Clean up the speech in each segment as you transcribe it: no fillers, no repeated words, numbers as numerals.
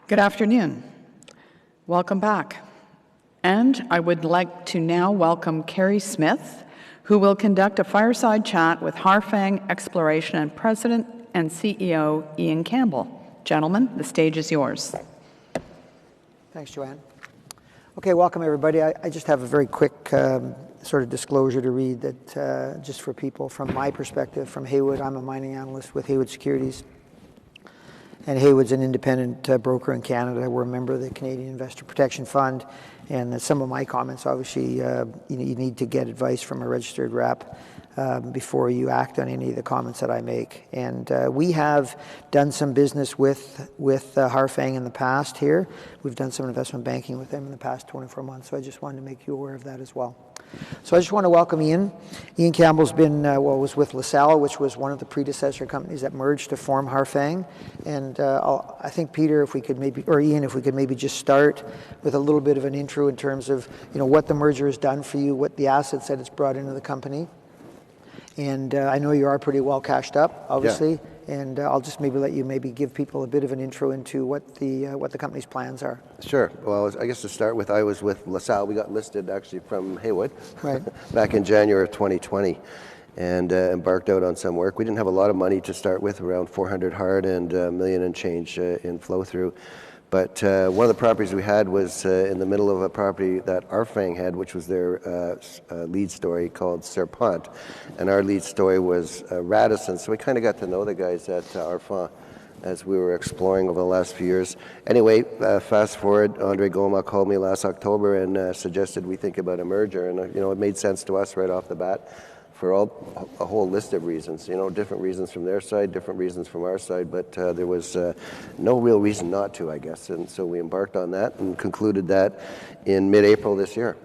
Good afternoon. Welcome back. And I would like to now welcome Kerry Smith, who will conduct a fireside chat with Harfang Exploration and President and CEO Ian Campbell. Gentlemen, the stage is yours. Thanks, Joanne. Okay, welcome everybody. I just have a very quick sort of disclosure to read that just for people from my perspective, from Haywood. I'm a mining analyst with Haywood Securities. And Haywood's an independent broker in Canada. We're a member of the Canadian Investor Protection Fund. And some of my comments, obviously, you need to get advice from a registered rep before you act on any of the comments that I make. And we have done some business with Harfang in the past here. We've done some investment banking with them in the past 24 months. So I just wanted to make you aware of that as well. So I just want to welcome Ian. Ian Campbell's been, was with LaSalle, which was one of the predecessor companies that merged to form Harfang. And I think Peter, if we could maybe, or Ian, if we could maybe just start with a little bit of an intro in terms of, what the merger has done for you, what the assets that it's brought into the company. And I know you are pretty well cashed up, obviously. Yeah. And I'll just maybe let you maybe give people a bit of an intro into what the company's plans are. Sure. Well, I guess to start with, I was with LaSalle. We got listed actually from Haywood right. back in January of 2020 and embarked out on some work. We didn't have a lot of money to start with, around 400 hard and $1 million and change in flow through. But one of the properties we had was in the middle of a property that Harfang had, which was their lead story called Serpent. And our lead story was Radisson. So we kind of got to know the guys at Harfang as we were exploring over the last few years. Anyway, fast forward, Andre Goma called me last October and suggested we think about a merger. And, it made sense to us right off the bat for a whole list of reasons, different reasons from their side, different reasons from our side, but there was no real reason not to, I guess. And so we embarked on that and concluded that in mid-April this year.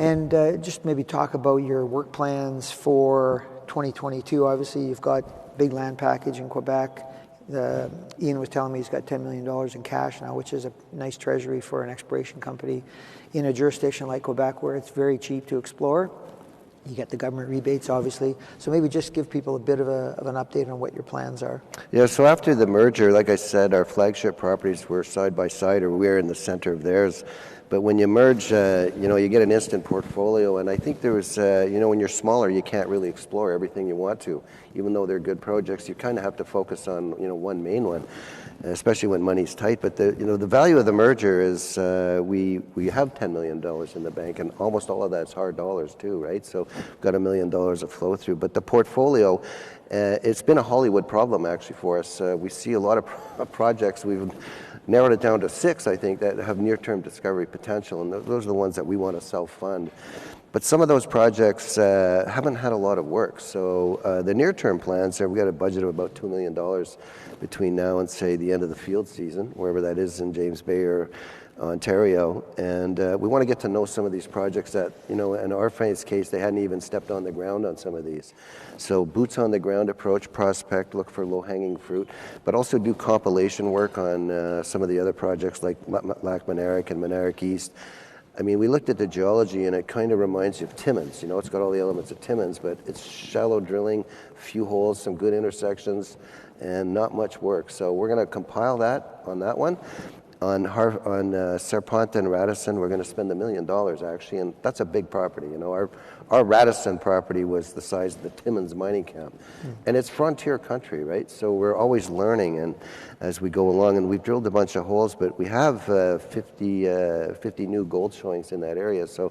And just maybe talk about your work plans for 2022. Obviously, you've got a big land package in Quebec. Ian was telling me he's got $10 million in cash now, which is a nice treasury for an exploration company in a jurisdiction like Quebec where it's very cheap to explore. You get the government rebates, obviously. So maybe just give people a bit of an update on what your plans are. Yeah, so after the merger, like I said, our flagship properties were side by side, or we're in the center of theirs. But when you merge, you get an instant portfolio. And I think there was, when you're smaller, you can't really explore everything you want to. Even though they're good projects, you kind of have to focus on, one main one, especially when money's tight. But the value of the merger is we have $10 million in the bank, and almost all of that's hard dollars too, right? So we've got $1 million of flow through. But the portfolio, it's been a Hollywood problem actually for us. We see a lot of projects. We've narrowed it down to 6, I think, that have near-term discovery potential, and those are the ones that we want to self-fund. But some of those projects haven't had a lot of work. So the near-term plans are, we got a budget of about $2 million between now and, say, the end of the field season, wherever that is in James Bay or Ontario. And we want to get to know some of these projects that, in Harfang's case, they hadn't even stepped on the ground on some of these. So boots on the ground approach, prospect, look for low-hanging fruit, but also do compilation work on some of the other projects like Lac Monaric and Monaric East. I mean, we looked at the geology, and it kind of reminds you of Timmins. It's got all the elements of Timmins, but it's shallow drilling, few holes, some good intersections, and not much work. So we're going to compile that on that one. On Serpent and Radisson, we're going to spend $1 million, actually, and that's a big property. Our Radisson property was the size of the Timmins mining camp. And it's frontier country, right? So we're always learning and as we go along, and we've drilled a bunch of holes, but we have 50 new gold showings in that area. So,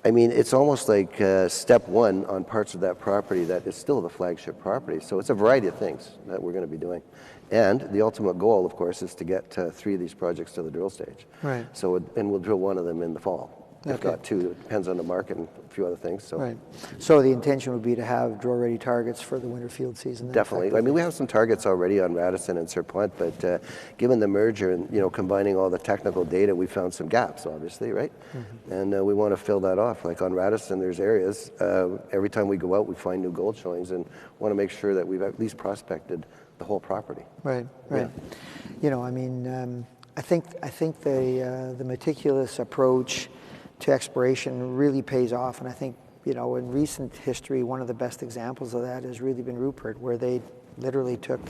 I mean, it's almost like step one on parts of that property that is still the flagship property. So it's a variety of things that we're going to be doing. And the ultimate goal, of course, is to get 3 of these projects to the drill stage. Right. So, and we'll drill one of them in the fall. If not 2, it depends on the market and a few other things. So. Right. So the intention would be to have drill-ready targets for the winter field season? Definitely. I mean, we have some targets already on Radisson and Serpent, but given the merger and, combining all the technical data, we found some gaps, obviously, right? Mm-hmm. And we want to fill that off. Like on Radisson, there's areas. Every time we go out, we find new gold showings and want to make sure that we've at least prospected the whole property. Right, right. Yeah. I think the meticulous approach to exploration really pays off, and I think in recent history one of the best examples of that has really been Rupert, where they literally took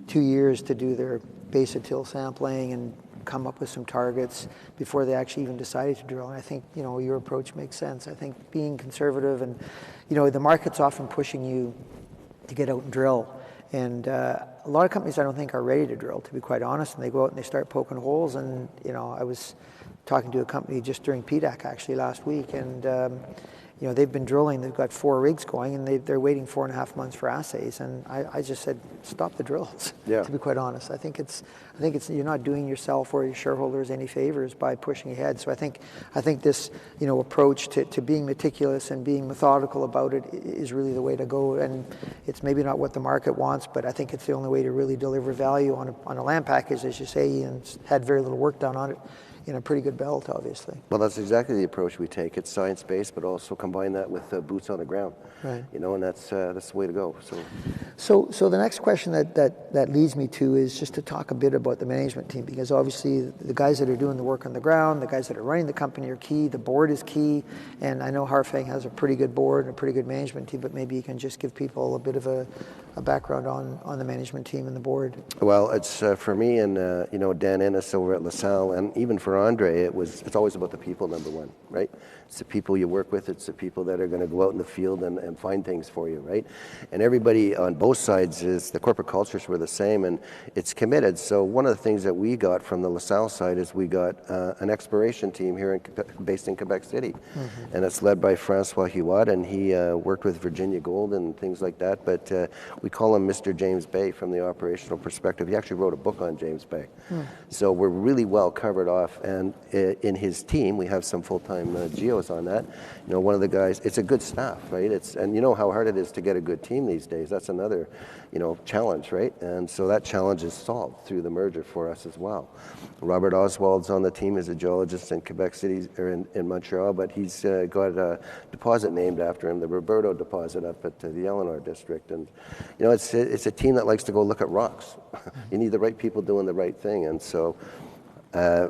2 years to do their base of till sampling and come up with some targets before they actually even decided to drill. And I think, your approach makes sense. I think being conservative and, the market's often pushing you to get out and drill. And a lot of companies I don't think are ready to drill, to be quite honest. And they go out and they start poking holes. And, I was talking to a company just during PDAC actually last week. And, they've been drilling. They've got 4 rigs going, and they're waiting 4.5 months for assays. And I just said, stop the drills. Yeah. To be quite honest, I think it's you're not doing yourself or your shareholders any favors by pushing ahead. So I think this approach to being meticulous and being methodical about it is really the way to go. And it's maybe not what the market wants, but I think it's the only way to really deliver value on a land package, as you say, and had very little work done on it. In a pretty good belt, obviously. Well, that's exactly the approach we take. It's science-based, but also combine that with boots on the ground. Right. And that's the way to go. So the next question that leads me to is just to talk a bit about the management team, because obviously the guys that are doing the work on the ground, the guys that are running the company are key. The board is key, and I know Harfang has a pretty good board and a pretty good management team. But maybe you can just give people a bit of a background on the management team and the board. Well, it's for me and Dan Ennis over at LaSalle, and even for Andre, it's always about the people, number one, right? It's the people you work with. It's the people that are going to go out in the field and find things for you, right? And everybody on both sides the corporate cultures were the same, and it's committed. So one of the things that we got from the LaSalle side is we got an exploration team here based in Quebec City, and it's led by Francois Huot, and he worked with Virginia Gold and things like that. But we call him Mr. James Bay from the operational perspective. He actually wrote a book on James Bay, so we're really well covered off. And in his team, we have some full-time geos on that. One of the guys, it's a good staff, right? And you know how hard it is to get a good team these days. That's another, challenge, right? And so that challenge is solved through the merger for us as well. Robert Oswald's on the team as a geologist in Quebec City, or in Montreal, but he's got a deposit named after him, the Roberto deposit up at the Eleanor district. And, it's a team that likes to go look at rocks. You need the right people doing the right thing. And so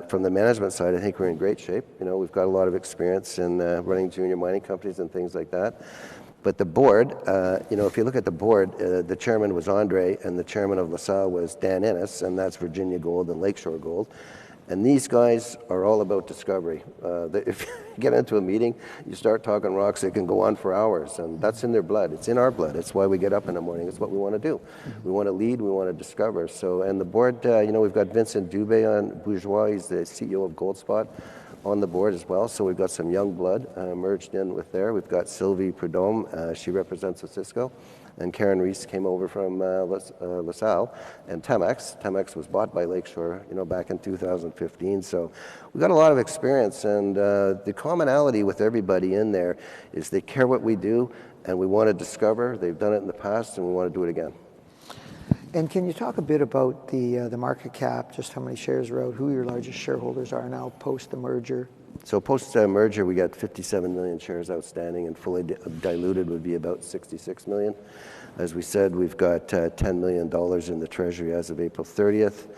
from the management side, I think we're in great shape. We've got a lot of experience in running junior mining companies and things like that. But the board, if you look at the board, the chairman was Andre, and the chairman of LaSalle was Dan Ennis, and that's Virginia Gold and Lakeshore Gold. And these guys are all about discovery. If you get into a meeting, you start talking rocks, it can go on for hours, and that's in their blood. It's in our blood. It's why we get up in the morning. It's what we want to do. We want to lead. We want to discover. So, and the board, we've got Vincent Dubé on Bourgeois. He's the CEO of Goldspot on the board as well. So we've got some young blood merged in with there. We've got Sylvie Prudhomme. She represents Osisko. And Karen Reese came over from LaSalle, and Temex. Temex was bought by Lakeshore, back in 2015. So we got a lot of experience, and the commonality with everybody in there is they care what we do, and we want to discover. They've done it in the past, and we want to do it again. And can you talk a bit about the market cap, just how many shares are out, who your largest shareholders are now post the merger? So post-merger, we got 57 million shares outstanding, and fully diluted would be about 66 million. As we said, we've got $10 million in the treasury as of April 30th,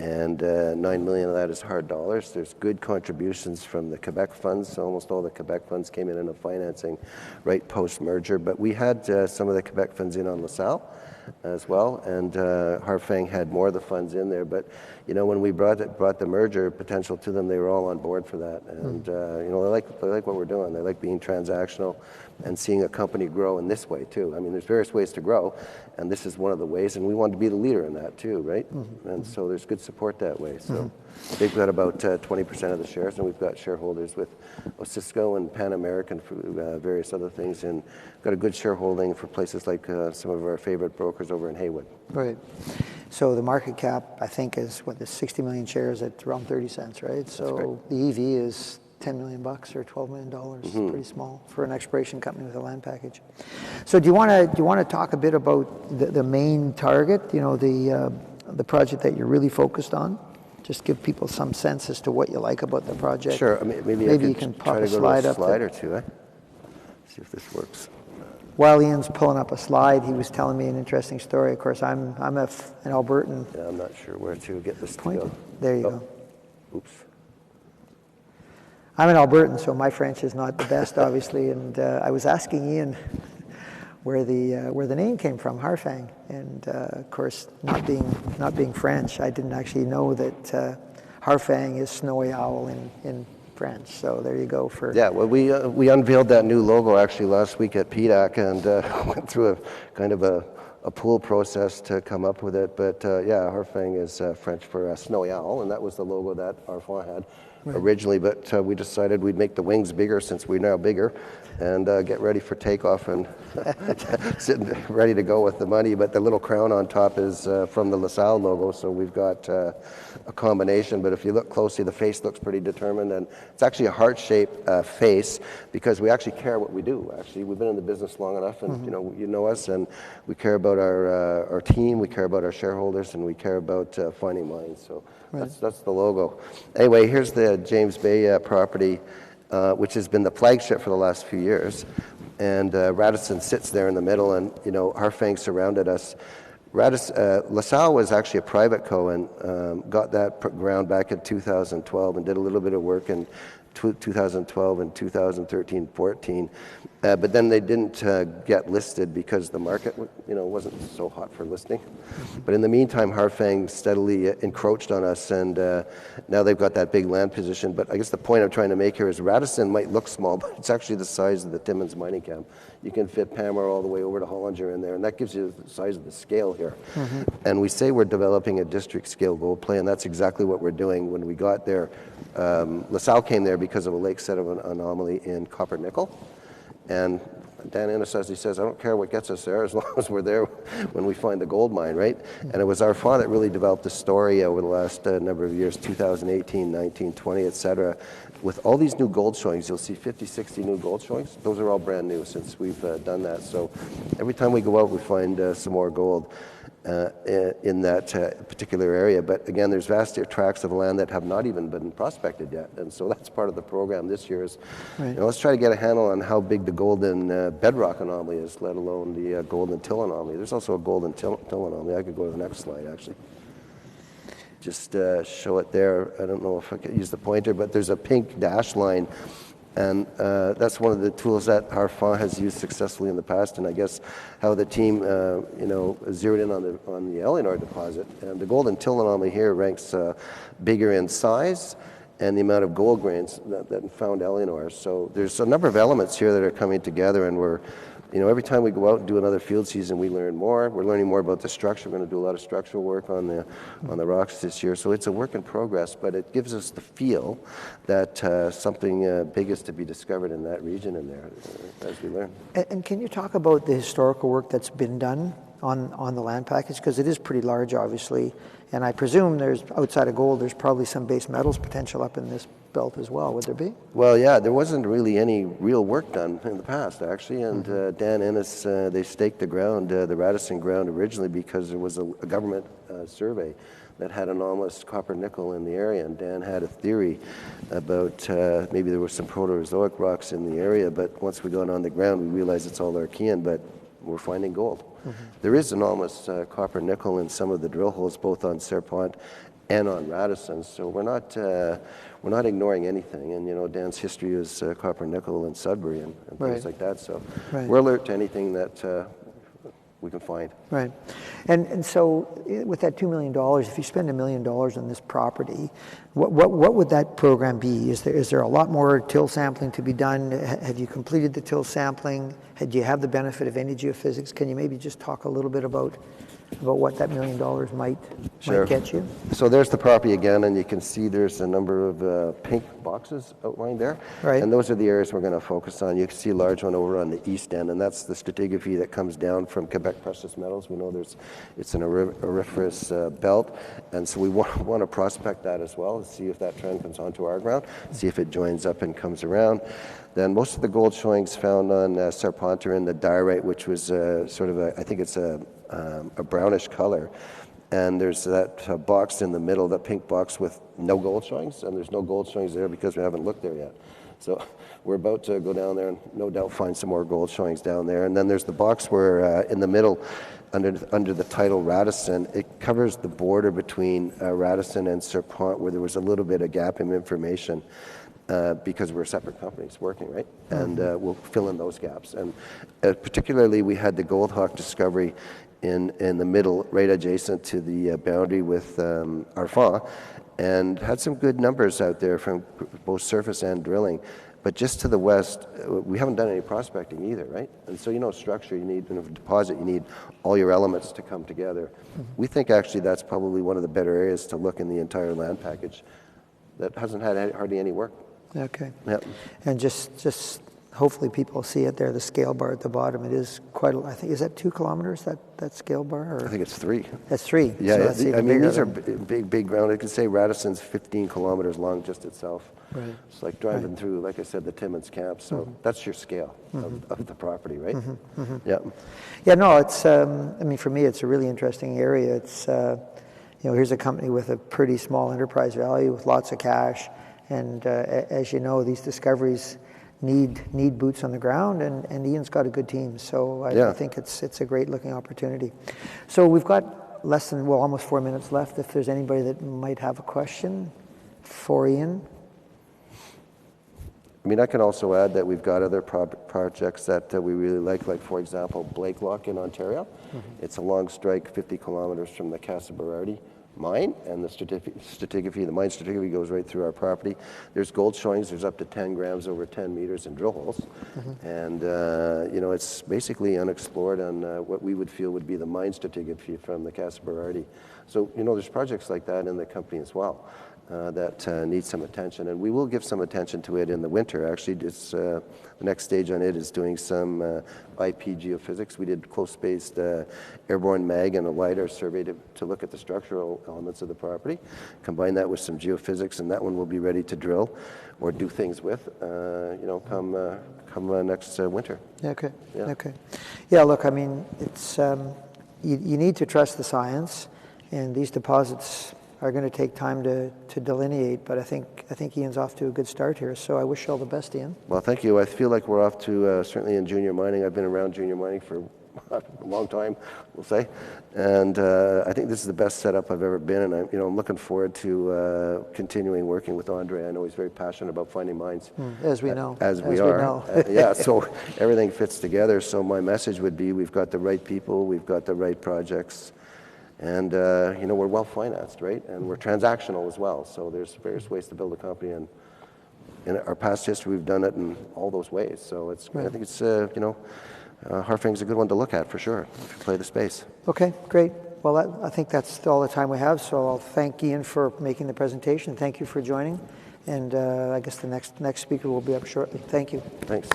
and 9 million of that is hard dollars. There's good contributions from the Quebec funds. So almost all the Quebec funds came in the financing right post-merger, but we had some of the Quebec funds in on LaSalle as well, and Harfang had more of the funds in there. But when we brought the merger potential to them, they were all on board for that, and they like what we're doing. They like being transactional and seeing a company grow in this way too. I mean, there's various ways to grow, and this is one of the ways, and we want to be the leader in that too, right? And so there's good support that way. So they've got about 20% of the shares, and we've got shareholders with Osisko and Pan American for various other things, and got a good shareholding for places like some of our favorite brokers over in Haywood. Right. So the market cap, I think, is the 60 million shares at around 30 cents, right? So the EV is $10 million or $12 million. Pretty small for an exploration company with a land package. So do you want to talk a bit about the main target? The project that you're really focused on. Just give people some sense as to what you like about the project. Sure. I mean, maybe you can pop a slide up. Slide or two. See if this works. While Ian's pulling up a slide, he was telling me an interesting story. Of course, I'm an Albertan. Yeah, I'm not sure where to get this to go. There you go. Oops. I'm an Albertan, so my French is not the best, obviously. And I was asking Ian where the name came from, Harfang. And of course, not being French, I didn't actually know that Harfang is snowy owl in French. So there you go. Yeah, well, we unveiled that new logo actually last week at PDAC and went through a kind of a pool process to come up with it. But yeah, Harfang is French for snowy owl, and that was the logo that Harfang had originally. But we decided we'd make the wings bigger since we're now bigger, and get ready for takeoff and sitting ready to go with the money. But the little crown on top is from the LaSalle logo, so we've got a combination. But if you look closely, the face looks pretty determined, and it's actually a heart-shaped face because we actually care what we do. Actually, we've been in the business long enough, and you know us, and we care about our team, we care about our shareholders, and we care about finding mines. So that's the logo. Anyway, here's the James Bay property, which has been the flagship for the last few years. And Radisson sits there in the middle, and Harfang surrounded us. LaSalle was actually a private co and got that ground back in 2012 and did a little bit of work in 2012 and 2013-14. But then they didn't get listed because the market wasn't so hot for listing. But in the meantime, Harfang steadily encroached on us, and now they've got that big land position. But I guess the point I'm trying to make here is Radisson might look small, but it's actually the size of the Timmins mining camp. You can fit Pamar all the way over to Hollinger in there, and that gives you the size of the scale here. And we say we're developing a district-scale gold play, and that's exactly what we're doing. When we got there, LaSalle came there because of a lake set of an anomaly in copper-nickel. And Dan Innes, as he says, I don't care what gets us there as long as we're there when we find the gold mine, right? And it was Harfang that really developed the story over the last number of years, 2018, 19, 20, et cetera. With all these new gold showings, you'll see 50, 60 new gold showings. Those are all brand new since we've done that. So every time we go out, we find some more gold in that particular area. But again, there's vast tracts of land that have not even been prospected yet. And so that's part of the program this year is, let's try to get a handle on how big the golden bedrock anomaly is, let alone the golden till anomaly. There's also a golden till anomaly. I could go to the next slide, actually. Just show it there. I don't know if I could use the pointer, but there's a pink dash line. And that's one of the tools that Harfang has used successfully in the past, and I guess how the team, zeroed in on the Eleanor deposit. And the golden till anomaly here ranks bigger in size and the amount of gold grains that found Eleanor. So there's a number of elements here that are coming together, and we're, every time we go out and do another field season, we learn more. We're learning more about the structure. We're going to do a lot of structural work on the rocks this year. So it's a work in progress, but it gives us the feel that something big is to be discovered in that region in there as we learn. And can you talk about the historical work that's been done on the land package? Because it is pretty large, obviously. And I presume there's, outside of gold, there's probably some base metals potential up in this belt as well. Would there be? Well, yeah, there wasn't really any real work done in the past, actually. And Dan Innes, they staked the ground, the Radisson ground originally because there was a government survey that had anomalous copper-nickel in the area. And Dan had a theory about maybe there were some Proterozoic rocks in the area. But once we got on the ground, we realized it's all Archean, but we're finding gold. There is anomalous copper-nickel in some of the drill holes, both on Serpent and on Radisson. So we're not ignoring anything. And Dan's history is copper-nickel and Sudbury and things like that. So we're alert to anything that we can find. Right. And so with that $2 million, if you spend $1 million on this property, what would that program be? Is there a lot more till sampling to be done? Have you completed the till sampling? Do you have the benefit of any geophysics? Can you maybe just talk a little bit about what that $1 million might get you? So there's the property again, and you can see there's a number of pink boxes outlined there. Right. And those are the areas we're going to focus on. You can see a large one over on the east end, and that's the stratigraphy that comes down from Quebec Precious Metals. We know it's an auriferous belt, and so we want to prospect that as well, see if that trend comes onto our ground, see if it joins up and comes around. Then most of the gold showings found on Serpent are in the diorite, which was sort of I think it's a brownish color. And there's that box in the middle, that pink box with no gold showings, and there's no gold showings there because we haven't looked there yet. So we're about to go down there and no doubt find some more gold showings down there. And then there's the box where in the middle, under the title Radisson, it covers the border between Radisson and Serpent, where there was a little bit of gap in information. because we're separate companies working, right? And we'll fill in those gaps. And particularly, we had the Gold Hawk discovery in the middle, right adjacent to the boundary with Harfang, and had some good numbers out there from both surface and drilling. But just to the west, we haven't done any prospecting either, right? And so, structure, you need, a deposit, you need all your elements to come together. We think actually that's probably one of the better areas to look in the entire land package that hasn't had hardly any work. Okay. Yep. And just hopefully people see it there, the scale bar at the bottom. It is quite, I think, is that 2 kilometers, that scale bar? Or? I think it's 3. That's 3. Yeah, so that's I mean, these are big ground. I could say Radisson's 15 kilometers long just itself. Right. It's like driving through, like I said, the Timmins camp. So that's your scale of the property, right? Yeah. Yeah, no, it's, I mean, for me, it's a really interesting area. It's, here's a company with a pretty small enterprise value with lots of cash. And as you know, these discoveries need boots on the ground, and Ian's got a good team. So I think it's a great looking opportunity. So we've got less than, almost 4 minutes left. If there's anybody that might have a question for Ian. I mean, I can also add that we've got other projects that we really like for example, Blakelock in Ontario. It's a long strike 50 kilometers from the Casa Berardi mine, and the stratigraphy, the mine stratigraphy goes right through our property. There's gold showings, there's up to 10 grams over 10 meters in drill holes. And, it's basically unexplored on what we would feel would be the mine stratigraphy from the Casa Berardi. So, there's projects like that in the company as well. That needs some attention, and we will give some attention to it in the winter. Actually, it's, the next stage on it is doing some IP geophysics. We did close-spaced airborne mag and a LiDAR survey to look at the structural elements of the property, combine that with some geophysics, and that one will be ready to drill or do things with, come next winter. Okay. Yeah. Okay. Yeah. Look, I mean, it's you need to trust the science, and these deposits are going to take time to delineate, but I think Ian's off to a good start here, so I wish you all the best, Ian. Well, thank you. I feel like we're off to, certainly in junior mining, I've been around junior mining for a long time, we'll say, and I think this is the best setup I've ever been, and I'm looking forward to continuing working with Andre. I know he's very passionate about finding mines. As we know. As we are. Yeah, so everything fits together, so my message would be we've got the right people, we've got the right projects, and, we're well-financed, right? And we're transactional as well. So there's various ways to build a company. And in our past history, we've done it in all those ways. So I think it's, Harfang's a good one to look at for sure, if you play the space. Okay, great. Well, I think that's all the time we have. So I'll thank Ian for making the presentation. Thank you for joining. And I guess the next speaker will be up shortly. Thank you. Thanks.